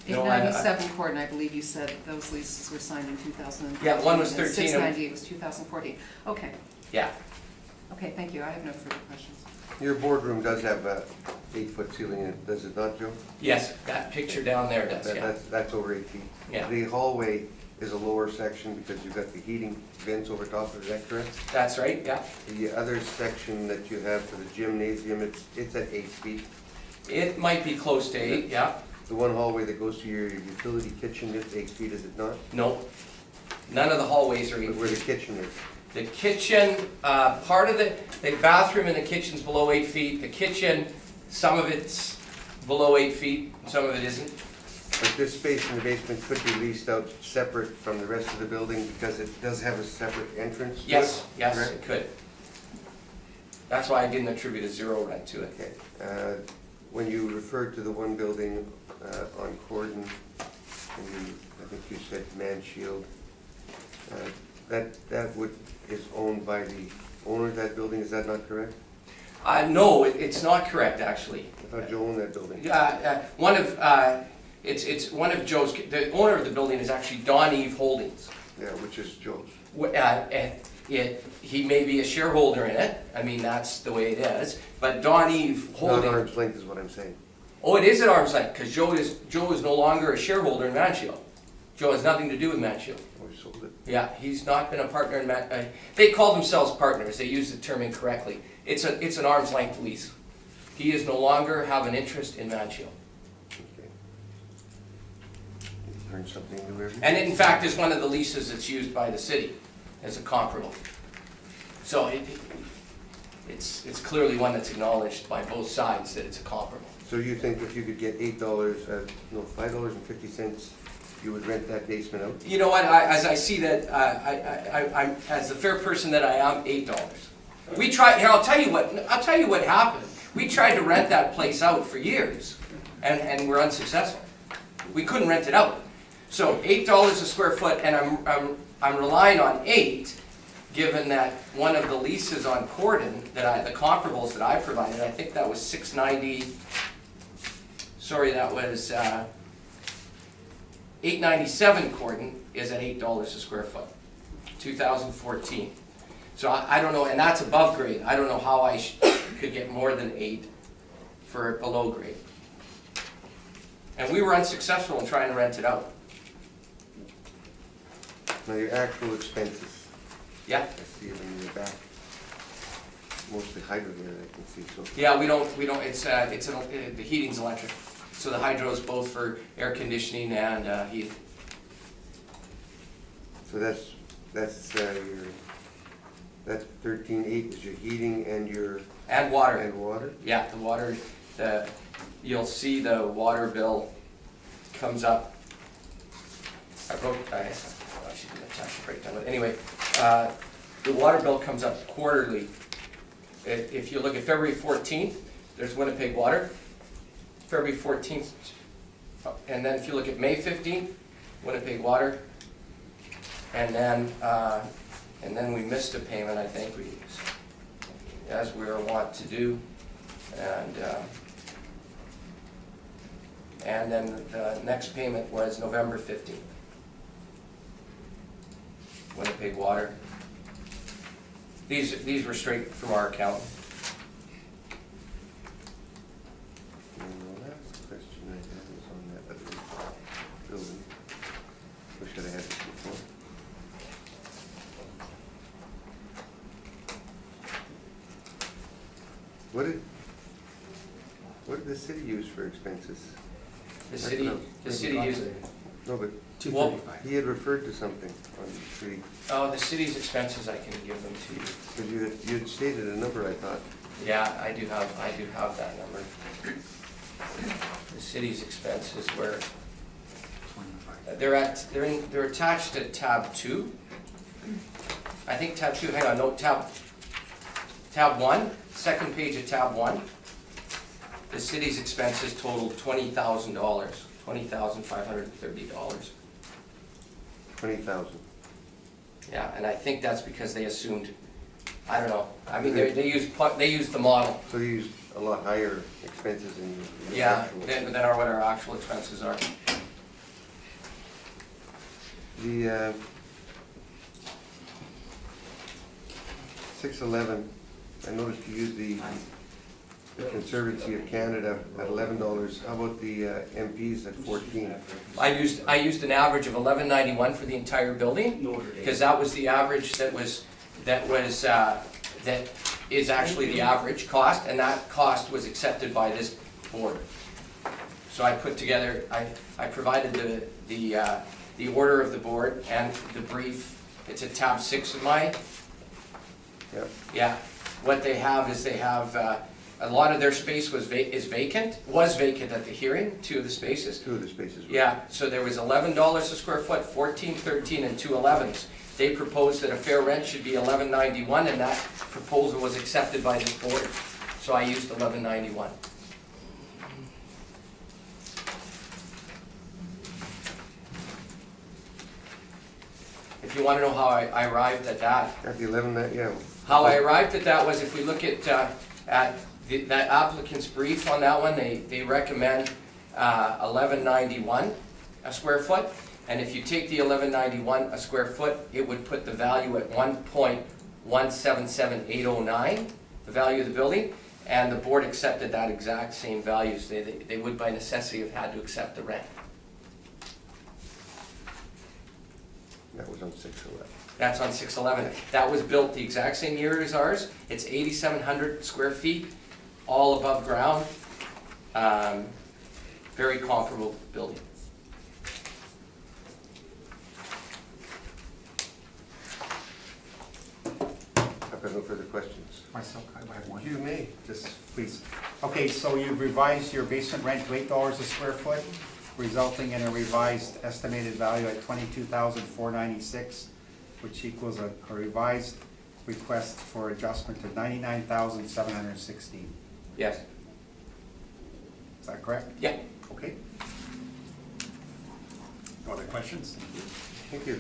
No, I- 897 Court, I believe you said those leases were signed in 2013. Yeah, one was and 13 and- 698 was 2014. Okay, Yeah, okay, thank you. I have no further questions. your boardroom does have a 8-foot ceiling in it, does it not, Joe? yes, that picture down there does, yeah. That's over 8 feet. Yeah. The hallway is a lower section because you've got the heating vents over top of it, is that correct? That's right, yeah. The other section that you have for the gymnasium, it's at 8 feet. It might be close to 8, yeah. The one hallway that goes to your utility kitchen is 8 feet, is it not? No, none of the hallways are 8 Where the feet. kitchen is. The kitchen, part of the bathroom in the kitchen's below 8 feet. The kitchen, some of it's below 8 feet, some of it isn't. But this space in the basement could be leased out separate from the rest of the building because it does have a separate entrance to it? Yes, yes, correct? it could. That's why I didn't attribute a 0 rent to it. Okay. When you referred to the one building on Corden, and I think you said Mansfield, that is owned by the owner of that building, is that not correct? No, it's not correct, actually. I thought Joe owned that building. It's one of Joe's, the owner of the building is actually Don Eve Holdings. Yeah, which is Joe's. He may be a shareholder in it, I mean, that's the way it is, but Don Eve Not Holdings. arm's length is what I'm saying. Oh, it is at arm's length, because Joe is no longer a shareholder in Mansfield. Joe has nothing to do with Mansfield. We sold it. Yeah, he's not been a partner in they call themselves partners, they use the term incorrectly. It's an arm's length lease. He is no longer have an interest in Mansfield. Okay. You learn something new every day. And in fact, is one of the leases that's used by the city as a comparable. So it's clearly one that's acknowledged by both sides that it's a comparable. So you think if you could get $5.50, you would rent that basement out? You know what, as I see that, I'm, as the fair person that I am, $8. We tried, here, I'll tell you what happened. We tried to rent that place out for years, and we're unsuccessful. We couldn't rent it out. So $8 a square foot, and I'm relying on 8, given that one of the leases on Corden, the comparables that I provided, I think that was $690, sorry, that was, 897 Corden is at $8 a square foot, 2014. So I don't know, and that's above grade. I don't know how I could get more than 8 for below grade. And we were unsuccessful in trying to rent it out. Now your actual expenses, Yeah, I see them in the back. Mostly hydro here, I can see, so. yeah, we don't, the heating's electric. So the hydro is both for air conditioning and heat. So that's your, that's 13.8 is your heating and your, And water. and water? Yeah, the water, you'll see the water bill comes up. I should do a tax breakdown, but anyway, the water bill comes up quarterly. If you look at February 14th, there's Winnipeg Water. February 14th, and then if you look at May 15th, Winnipeg Water. And then we missed a payment, I think, as we were wont to do. And then the next payment was November 15th. Winnipeg Water. These were straight from our account. And the last question I had was on that other building. Wish I had this before. What did the city use for expenses? The city used, No, but well, he had referred to something on the city, oh, the city's expenses, I can give them to you. because you had stated a number, I thought. Yeah, I do have that number. The city's expenses were, they're attached to tab 2. I think tab 2, hang on, no, tab 1, second page of tab 1. The city's expenses totaled $20,000, $20,530. 20,000. Yeah, and I think that's because they assumed, I don't know, I mean, they used the model. So you used a lot higher expenses in your Yeah, actual. than what our actual expenses are. The 611, I noticed you used the Conservancy of Canada at $11. How about the MPs at 14? I used an average of $11.91 for the entire building, because that was the average that is actually the average cost, and that cost was accepted by this board. So I put together, I provided the order of the board and the brief. It's at tab 6 of mine. Yep. Yeah, what they have is a lot of their space was vacant at the hearing, 2 of the spaces. 2 of the spaces. were- Yeah, so there was $11 a square foot, 14, 13, and 2 11s. They proposed that a fair rent should be $11.91, and that proposal was accepted by this board. So I used $11.91. If you want to know how I arrived at that, At the 11, yeah. how I arrived at that was, if we look at that applicant's brief on that one, they recommend $11.91 a square foot. And if you take the $11.91 a square foot, it would put the value at $1.177809, the value of the building. And the board accepted that exact same values. They would by necessity have had to accept the rent. That was on 611. That's on 611. That was built the exact same year as ours. It's 8,700 square feet, all above ground. Very comparable building. I've got no further questions. Myself, I have one. You may. Just please. Okay, so you've revised your basement rent to $8 a square foot, resulting in a revised estimated value at $22,496, which equals a revised request for adjustment to $99,716. Yes. Is that correct? Yeah. Okay. No other questions? Thank you.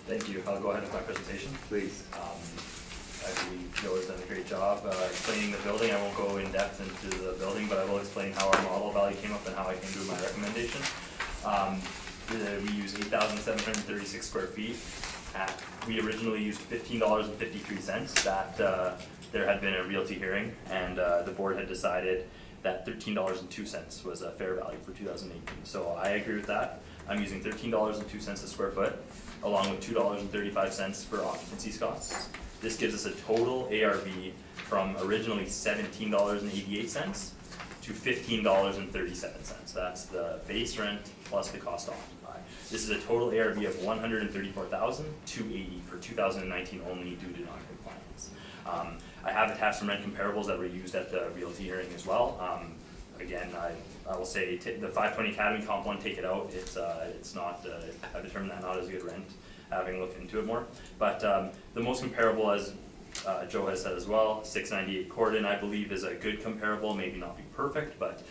Thank you. I'll go ahead with my presentation. Please. I believe Joe has done a great job explaining the building. I won't go in depth into the building, but I will explain how our model value came up and how I came to my recommendation. We use 8,736 square feet. We originally used $15.53. That there had been a realty hearing, and the board had decided that $13.02 was a fair value for 2018. So I agree with that. I'm using $13.02 a square foot, along with $2.35 for occupancy costs. This gives us a total ARV from originally $17.88 to $15.37. That's the base rent plus the cost to occupy. This is a total ARV of $134,280 for 2019 only due to non-compliance. I have attached some rent comparables that were used at the realty hearing as well. Again, I will say the 520 Academy comp one, take it out. It's not, I've determined that not as good rent, having looked into it more. But the most comparable, as Joe has said as well, 698 Corden, I believe, is a good comparable, maybe not be perfect, but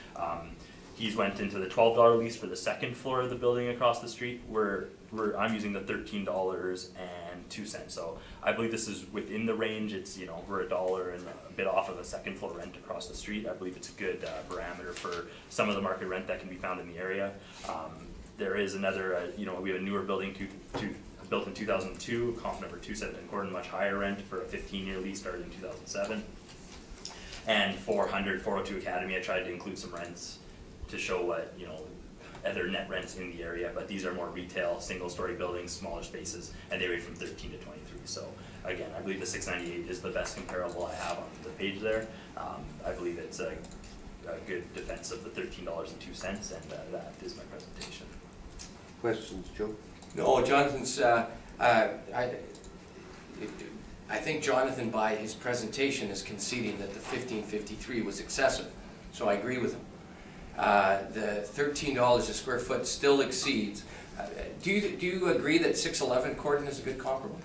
he's went into the $12 lease for the second floor of the building across the street, where I'm using the $13.02. So I believe this is within the range. It's, you know, we're $1 and a bit off of a second floor rent across the street. I believe it's a good parameter for some of the market rent that can be found in the area. There is another, you know, we have a newer building built in 2002, comp number 270 Corden, much higher rent for a 15-year lease started in 2007. And 402 Academy, I tried to include some rents to show what, you know, other net rents in the area, but these are more retail, single-story buildings, smaller spaces, and they range from 13 to 23. So again, I believe the 698 is the best comparable I have on the page there. I believe it's a good defense of the $13.02, and that is my presentation. Questions, Joe? No, Jonathan's, I think Jonathan, by his presentation, is conceding that the 1553 was excessive, so I agree with him. The $13 a square foot still exceeds. Do you agree that 611 Corden is a good comparable?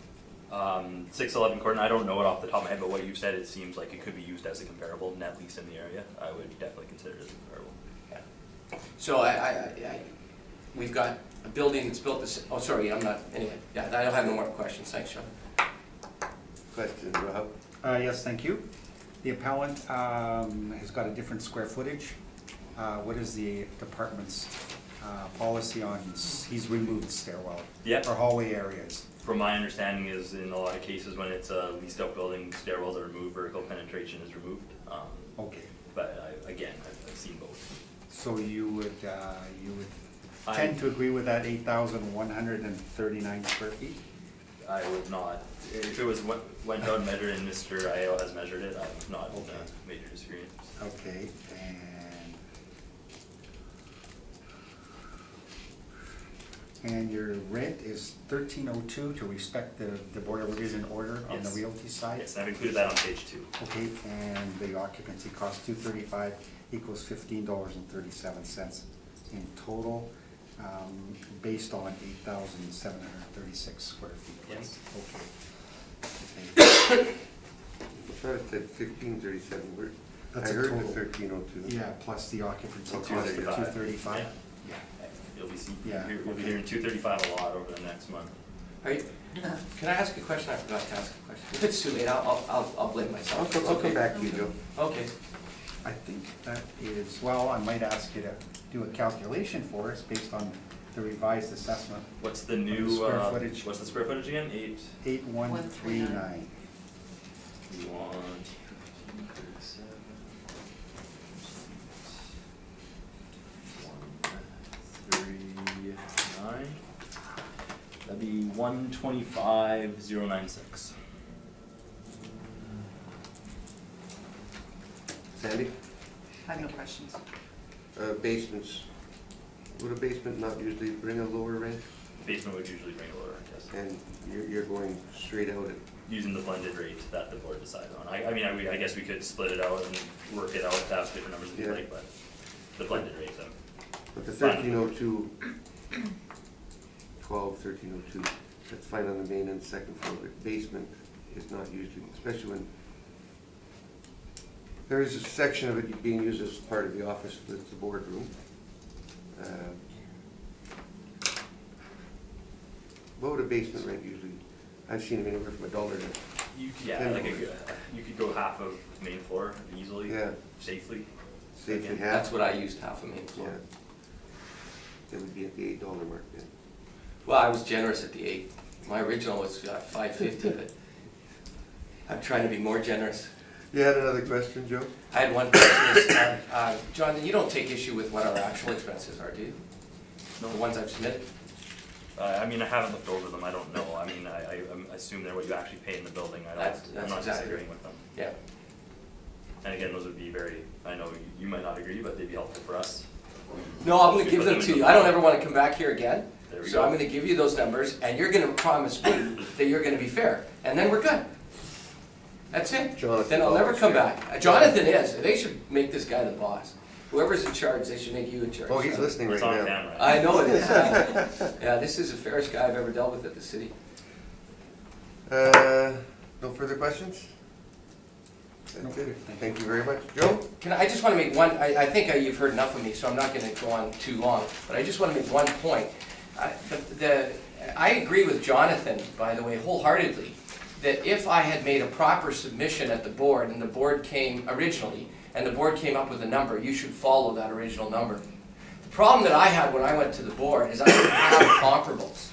611 Corden, I don't know it off the top of my head, but what you've said, it seems like it could be used as a comparable net lease in the area. I would definitely consider it as a comparable. Yeah. So we've got a building that's built this. Oh, sorry, I'm not. Anyway, yeah, I don't have no more questions. Thanks, Sean. Questions, Rob? Yes, thank you. The appellant has got a different square footage. What is the department's policy on, he's removed stairwell? Yep. Or hallway areas? From my understanding is in a lot of cases when it's a leased out building, stairwells are removed, vertical penetration is removed. Okay. But I've seen both. So you would tend to agree with that 8,139 square feet? I would not. If it was went out and measured and Mr. Io has measured it, I've not major disagreement. Okay, and your rent is $13.02 to respect the board of is in order on the Yes. realty side? Yes, and I've included that on page 2. Okay, and the occupancy cost $235 equals $15.37 in total, based on 8,736 square feet. Yes. Okay. I thought it said 1537, I That's a heard the total. 1302. Yeah, plus the occupancy Oh, cost of 235. 235? Yeah. You'll be Yeah, you'll be okay. hearing 235 a lot over the next month. Can I ask a question? I forgot to ask a question. If it's too late, I'll blame myself. I'll come back to you, Joe. Okay. I think that is, well, I might ask you to do a calculation for us based on the revised assessment. What's the new Square footage. What's the square footage again? 8139. We want 139. That'd be 125,096. Sandy? I have no questions. Basements, would a basement not usually bring a lower rent? Basement would usually bring a lower rent, yes. And you're going straight out at, Using the blended rate that the board decides on. I guess we could split it out and work it out to have different numbers if you Yeah. like, but the blended rate, but the 1302, 1302, that's fine on the main and second floor, but basement is not usually, especially when there is a section of it being used as part of the office, that's the boardroom. What would a basement rent usually? I've seen them anywhere from $1 to, you could go half of main floor easily, yeah, safely. safely Again, half. That's what I used, half a main Yeah. floor. It would be at the $8 mark then. Well, I was generous at the 8. My original was $5.50, but I'm trying to be more generous. You had another question, Joe? I had one question. Jonathan, you don't take issue with what our actual expenses are, do you? The ones I've submitted? I mean, I haven't looked over them, I don't know, I mean, I assume they're what you actually pay in the building, That's I'm not exactly disagreeing right. with them. Yeah. And again, those would be very, I know you might not agree, but they'd be helpful for us. No, I'm gonna We give put them them to in you. the- I don't ever wanna come back here again. There we So go. I'm gonna give you those numbers, and you're gonna promise me that you're gonna be fair, and then we're good. That's it. Jonathan's Then I'll never always come fair. back. Jonathan is. They should make this guy the boss. Whoever's in charge, they should make you in charge. Oh, he's listening right It's on now. camera. I know it is. Yeah, this is the fairest guy I've ever dealt with at the city. No further questions? That's No, it. thank Thank you very much. Joe? I just want to make one, I think you've heard enough of me, so I'm not going to go on too long, but I just want to make one point. I agree with Jonathan, by the way, wholeheartedly, that if I had made a proper submission at the board, and the board came originally, and the board came up with a number, you should follow that original number. The problem that I had when I went to the board is I didn't have comparables.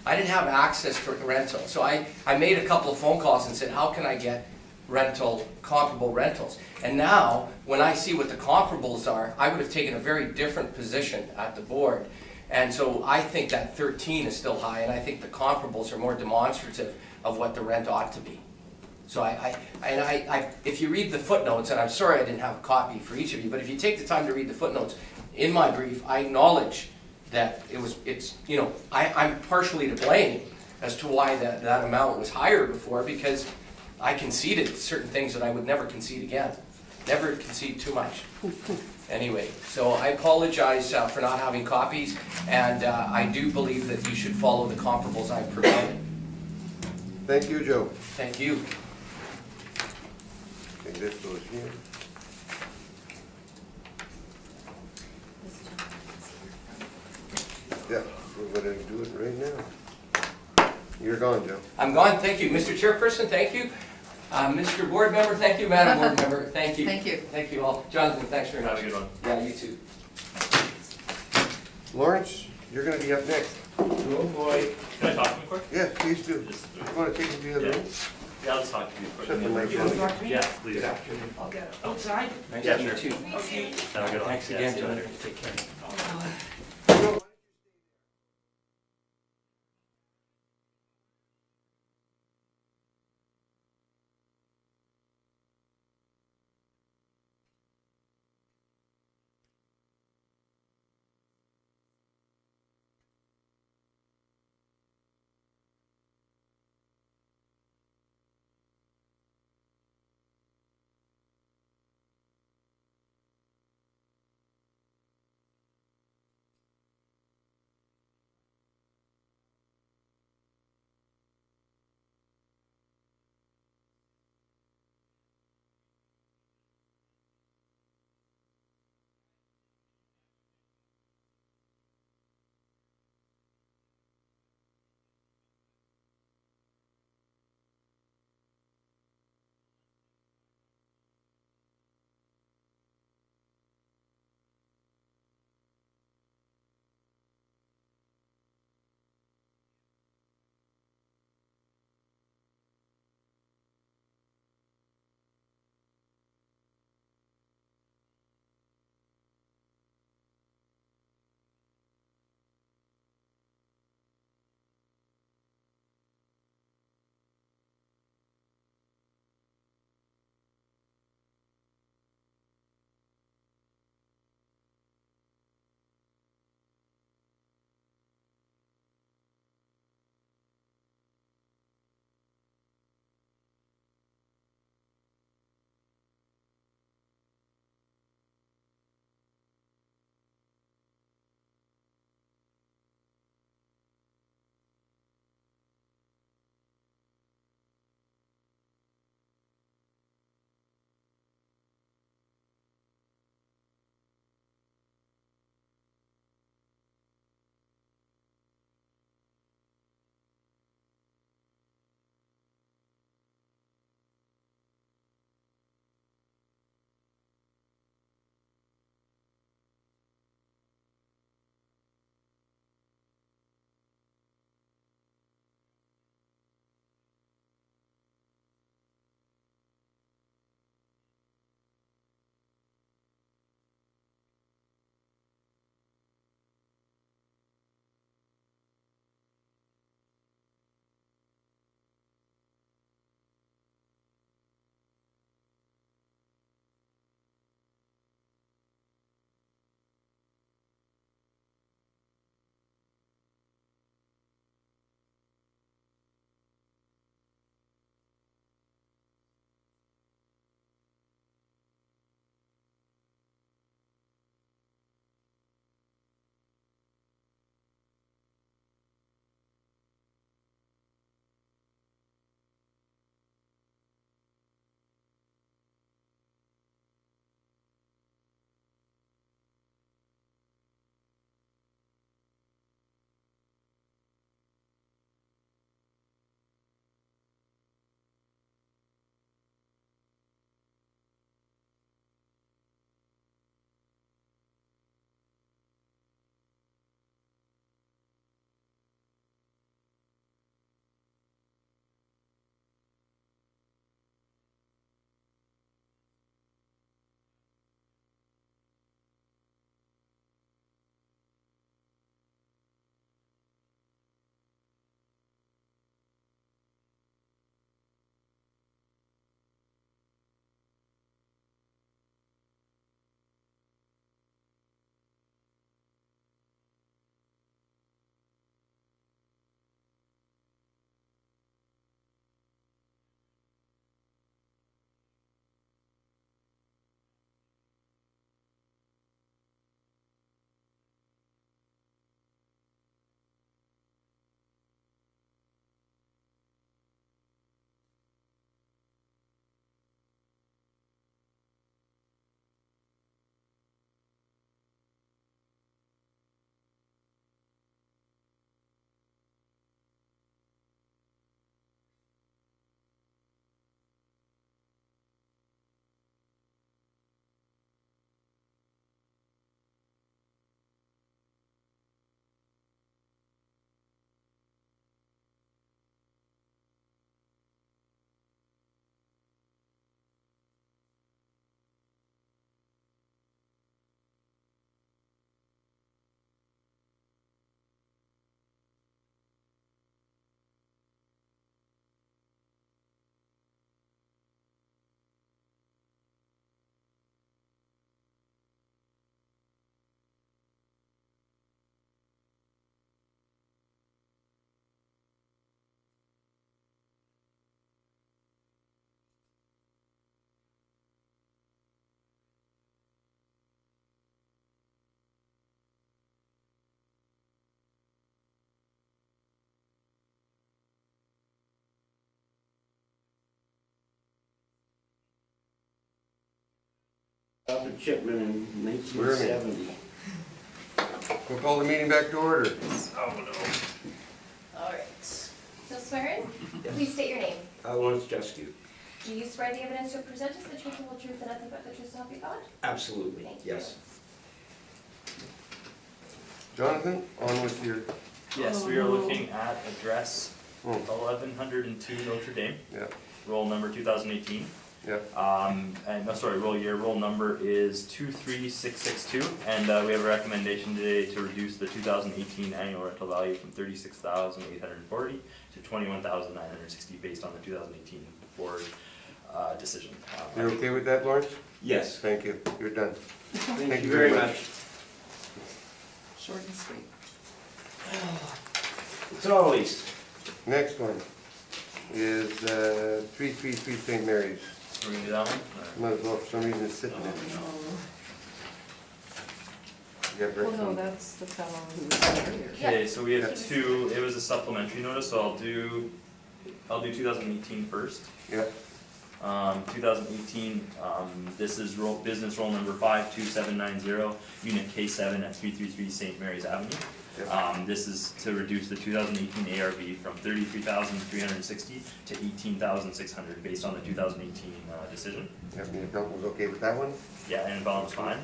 I didn't have access to rental, so I made a couple of phone calls and said, how can I get comparable rentals? And now, when I see what the comparables are, I would have taken a very different position at the board. And so I think that 13 is still high, and I think the comparables are more demonstrative of what the rent ought to be. So if you read the footnotes, and I'm sorry I didn't have a copy for each of you, but if you take the time to read the footnotes, in my brief, I acknowledge that I'm partially to blame as to why that amount was higher before, because I conceded certain things that I would never concede again. Never concede too much. Anyway, so I apologize for not having copies, and I do believe that you should follow the comparables I provided. Thank you, Joe. Thank you. Okay, this goes here. Yeah, we're gonna do it right now. You're gone, Joe. I'm gone, thank you. Mr. Chairperson, thank you. Mr. Board Member, thank you. Madam Board Member, thank you. Thank you. Thank you all. Jonathan, thanks very much. Have a good one. Yeah, you too. Lawrence, you're gonna be up next. Oh boy. Can I talk to him quick? Yes, please do. Just, You wanna take him to the other Yeah. room? Yeah, I'll just talk to you quick. Shut the microphone. Yeah, please. Good afternoon. I'll get outside. Nice Yeah, to meet sure. you. Okay. Have a good one. Thanks Yeah, again, see you later. Jonathan. Take care. Robert Chipman in 1970. We'll call the meeting back to order. All right. So swearing, please state your name. Lawrence Jeskew. Do you swear the evidence you'll present is the truth, the whole truth, and nothing but the truth, so help you God? Absolutely, Thank you. yes. Jonathan, on with your, Yes, we are looking at address oh, 1102 Notre Dame, yeah, roll number 2018. yeah. Roll year, roll number is 23662, and we have a recommendation today to reduce the 2018 annual rental value from 36,840 to 21,960 based on the 2018 board decision. You're okay with that, Lawrence? Yes. Thank you, you're done. Thank you very much. Short and sweet. It's always. Next one is 333 St. Mary's. We're gonna do that one? Or- Might as well, for some reason, it's sitting there. You got Well, Rick's no, one? that's the fellow who was earlier. Okay, so we have two, it was a supplementary notice, so I'll do 2018 first. Yeah, 2018, this is business roll number 52790, unit K7 at 333 St. Mary's Avenue. yeah. This is to reduce the 2018 ARV from 33,360 to 18,600 based on the 2018 decision. Yeah, the accountant was okay with that one? Yeah, and Bob was fine.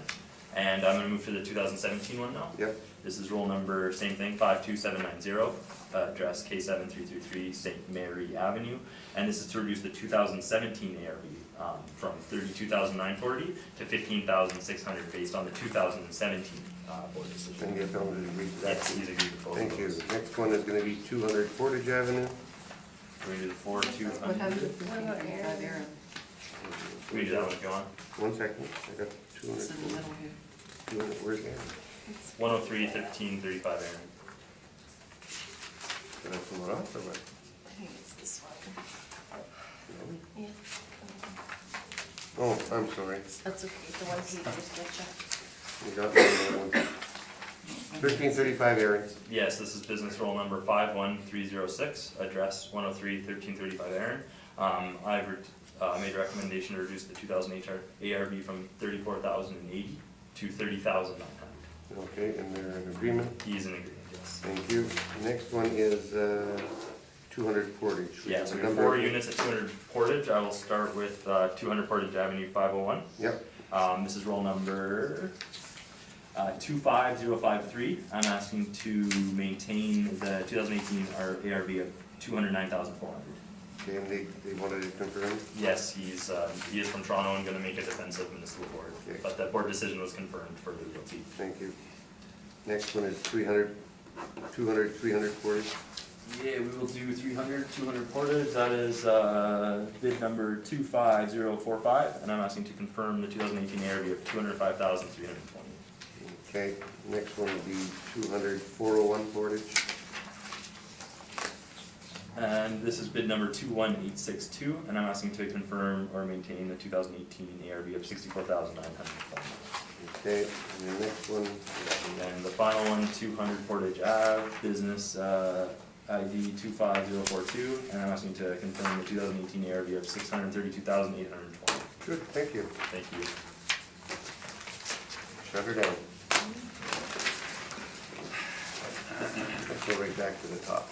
And I'm gonna move to the 2017 one now. Yep, This is roll number, same thing, 52790, address K7333 St. Mary Avenue. And this is to reduce the 2017 ARV from 32,940 to 15,600 based on the 2017 board decision. and the accountant agreed to that. Yes, he's agreed with both of Thank you. those. Next one is gonna be 200 Portage Avenue. We're gonna do the 4, 2, What happened to What about 1535 Aaron? Aaron? we can do that one if you want. 1 second, I got It's in the 200, middle here. 200, where's Aaron? 103, 13, 35 Aaron. Did I pull it off or what? I think it's this one. No? Yeah. Oh, I'm sorry. That's okay, the one page just glitched up. You got me on that one. 1335 Aaron. Yes, this is business roll number 51306, address 103 1335 Aaron. I've made a recommendation to reduce the 2008 ARV from 34,080 to 30,900. Okay, and they're in agreement. He is in agreement, yes. Thank you. Next one is 200 Portage. Yeah, so we have Number- 4 units at 200 Portage. I will start with 200 Portage Avenue 501. Yep, This is roll number 25053. I'm asking to maintain the 2018 ARV of 209,400. okay, and they wanted it confirmed. Yes, he is from Toronto and gonna make a defensive municipal board, Okay. but the board decision was confirmed for the realty. Thank you. Next one is 300 Portage. Yeah, we will do 200 Portage, that is, bid number 25045, and I'm asking to confirm the 2018 ARV of 205,320. Okay, next one will be 200 401 Portage. And this is bid number 21862, and I'm asking to confirm or maintain the 2018 ARV of 64,920. Okay, and the next one, And then the final one, 200 Portage Ave, business ID 25042, and I'm asking to confirm the 2018 ARV of 632,820. good, thank you. Thank you. Shut her down. Let's go right back to the top.